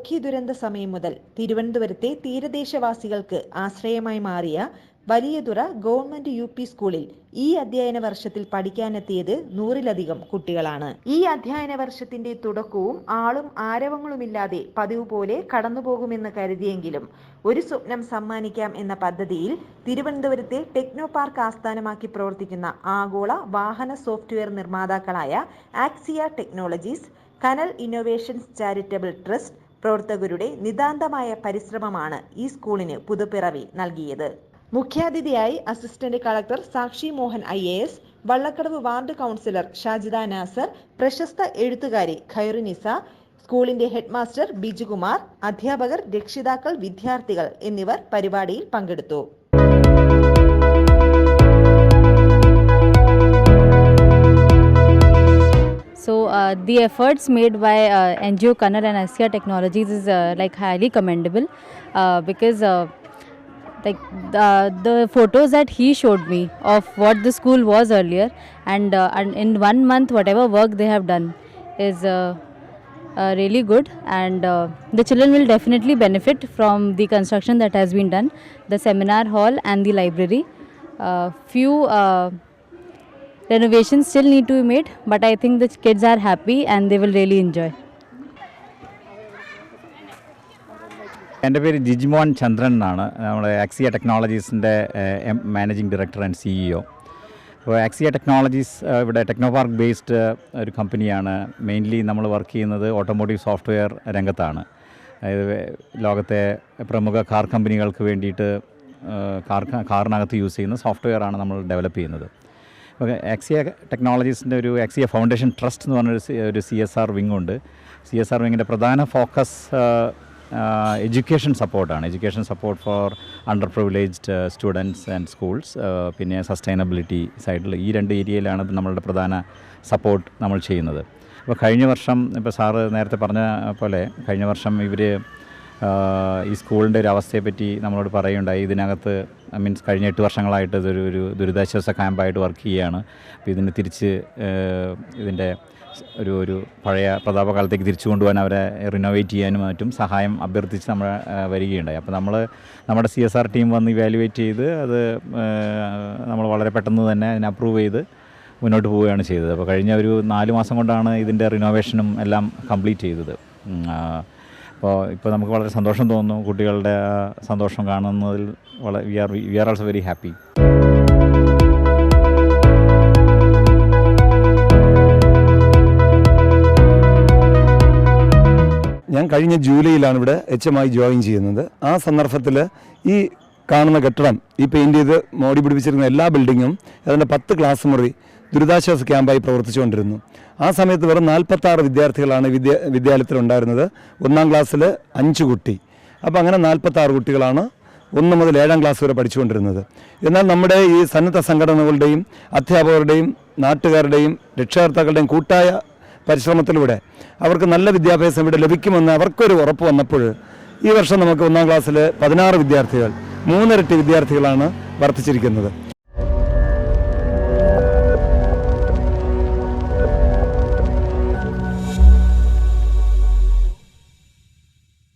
ഓഖി ദുരന്ത സമയം മുതൽ തിരുവനന്തപുരത്തെ തീരദേശവാസികൾക്ക് ആശ്രയമായി മാറിയ വലിയതുറ ഗവൺമെന്റ് UP സ്കൂളിൽ ഈ അധ്യയന വർഷത്തിൽ പഠിക്കാനെത്തിയത് 100-ലധികം കുട്ടികളാണ്. ഈ അധ്യയന വർഷത്തിന്റെ തുടക്കവും ആളും ആരവങ്ങളുമില്ലാതെ പതിവ് പോലെ കടന്നുപോകുമെന്ന് കരുതിയെങ്കിലും ഒരു സ്വപ്നം സമ്മാനിക്കാം എന്ന പദ്ധതിയിൽ തിരുവനന്തപുരത്തെ ടെക്നോ പാർക്ക് ആസ്ഥാനമാക്കി പ്രവർത്തിക്കുന്ന ആഗോള വാഹന സോഫ്റ്റ്വെയർ നിർമ്മാതാക്കളായ ആക്സിയ ടെക്നോളജീസ്, കനൽ ഇന്നോവേഷൻസ് ചാരിറ്റബിൾ ട്രസ്റ്റ് പ്രവർത്തകരുടെ നിതാന്തമായ പരിശ്രമമാണ് ഈ സ്കൂളിന് പുതുപ്പിറവി നൽകിയത്. മുഖ്യാതിഥിയായി assistant collector Sakshi Mohan IAS, Vallakkadavu ward councillor Shajida Nasar, പ്രശസ്ത എഴുത്തുകാരി ഖൈറുനിസ, സ്കൂളിന്റെ ഹെഡ്മാസ്റ്റർ ബിജുകുമാർ, അധ്യാപകർ, രക്ഷിതാക്കൾ, വിദ്യാർത്ഥികൾ എന്നിവർ പരിപാടിയിൽ പങ്കെടുത്തു. So the efforts made by NGO Kannal and Asia Technologies is highly commendable because the photos that he showed me of what the school was earlier and in 1 month whatever work they have done is really good, and the children will definitely benefit from the construction that has been done, the seminar hall and the library. Few renovations still need to be made, but I think the kids are happy and they will really enjoy. എൻ്റെ പേര് ജിജിമോൻ ചന്ദ്രൻ എന്നാണ്. നമ്മുടെ Axia ടെക്നോളജീസിൻ്റെ managing director and CEO. അപ്പോൾ Axia Technologies ഇവിടെ Technopark based ഒരു കമ്പനിയാണ്. Mainly നമ്മൾ വർക്ക് ചെയ്യുന്നത് ഓട്ടോമോട്ടീവ് സോഫ്റ്റ്വെയർ രംഗത്താണ്. അതായത് ലോകത്തെ പ്രമുഖ കാർ കമ്പനികൾക്ക് വേണ്ടിയിട്ട് കാറിനകത്ത് യൂസ് ചെയ്യുന്ന സോഫ്റ്റ്വെയറാണ് നമ്മൾ ഡെവലപ്പ് ചെയ്യുന്നത്. അപ്പോൾ ആക്സിയ ടെക്നോളജീസിൻ്റെ ഒരു ആക്സിയ ഫൗണ്ടേഷൻ ട്രസ്റ്റ് എന്ന് പറഞ്ഞൊരു CSR വിങ് ഉണ്ട്. CSR വിങ്ങിൻ്റെ പ്രധാന ഫോക്കസ് എഡ്യൂക്കേഷൻ സപ്പോർട്ടാണ്. Education support for under privileged students and schools, പിന്നെ സസ്റ്റൈനബിലിറ്റി സൈഡിൽ ഈ 2 ഏരിയയിലാണ് നമ്മളുടെ പ്രധാന സപ്പോർട്ട് നമ്മൾ ചെയ്യുന്നത്. അപ്പോൾ കഴിഞ്ഞ വർഷം ഇപ്പോൾ സാറ് നേരത്തെ പറഞ്ഞ പോലെ കഴിഞ്ഞ വർഷം ഇവർ ഈ സ്കൂളിൻ്റെ ഒരു അവസ്ഥയെപ്പറ്റി നമ്മളോട് പറയുകയുണ്ടായി. ഇതിനകത്ത് മീൻസ് കഴിഞ്ഞ 8 വർഷങ്ങളായിട്ട് ഇതൊരു ദുരിതാശ്വാസ ക്യാമ്പായിട്ട് വർക്ക് ചെയ്യുകയാണ്. അപ്പോൾ ഇതിന് തിരിച്ച് ഇതിൻ്റെ ഒരു പഴയ പ്രതാപകാലത്തേക്ക് തിരിച്ചു കൊണ്ടുപോകാൻ അവരെ റിനോവേറ്റ് ചെയ്യാനും മറ്റും സഹായം അഭ്യർത്ഥിച്ച് നമ്മൾ വരികയുണ്ടായി. അപ്പോൾ നമ്മുടെ CSR ടീം വന്ന് ഇവാലുവേറ്റ് ചെയ്ത് അത് നമ്മൾ വളരെ പെട്ടെന്ന് തന്നെ അതിനെ അപ്രൂവ് ചെയ്ത് മുന്നോട്ട് പോവുകയാണ് ചെയ്തത്. അപ്പോൾ കഴിഞ്ഞ ഒരു 4 മാസം കൊണ്ടാണ് ഇതിൻ്റെ റിനോവേഷനും എല്ലാം കംപ്ലീറ്റ് ചെയ്തത്. ഇപ്പോൾ നമുക്ക് വളരെ സന്തോഷം തോന്നുന്നു. കുട്ടികളുടെ സന്തോഷം കാണുന്നതിൽ we are also very happy. ഞാൻ കഴിഞ്ഞ ജൂലൈയിലാണ് ഇവിടെ HM ജോയിൻ ചെയ്യുന്നത്. ആ സന്ദർഭത്തിൽ ഈ കാണുന്ന കെട്ടിടം ഈ പെയിൻറ് ചെയ്ത് മോടി പിടിപ്പിച്ചിരുന്ന എല്ലാ ബിൽഡിങ്ങും അതിൻ്റെ 10 ക്ലാസ് മുറി ദുരിതാശ്വാസ ക്യാമ്പായി പ്രവർത്തിച്ചുകൊണ്ടിരുന്നു. ആ സമയത്ത് വെറും 46 വിദ്യാർത്ഥികളാണ് വിദ്യാലയത്തിലുണ്ടായിരുന്നത്. 1-ാം ക്ലാസ്സിൽ 5 കുട്ടി. അപ്പോൾ അങ്ങനെ 46 കുട്ടികളാണ് 1 മുതൽ 7-ാം ക്ലാസ് വരെ പഠിച്ചുകൊണ്ടിരുന്നത്. എന്നാൽ നമ്മുടെ ഈ സന്നദ്ധ സംഘടനകളുടെയും അധ്യാപകരുടെയും നാട്ടുകാരുടെയും രക്ഷകർത്താക്കളുടെയും കൂട്ടായ പരിശ്രമത്തിലൂടെ അവർക്ക് നല്ല വിദ്യാഭ്യാസം ഇവിടെ ലഭിക്കുമെന്ന് അവർക്കൊരു ഉറപ്പ് വന്നപ്പോൾ ഈ വർഷം നമുക്ക് 1-ാം ക്ലാസ്സിൽ 16 വിദ്യാർത്ഥികൾ, 3 ഇരട്ടി വിദ്യാർത്ഥികളാണ് വർദ്ധിച്ചിരിക്കുന്നത്.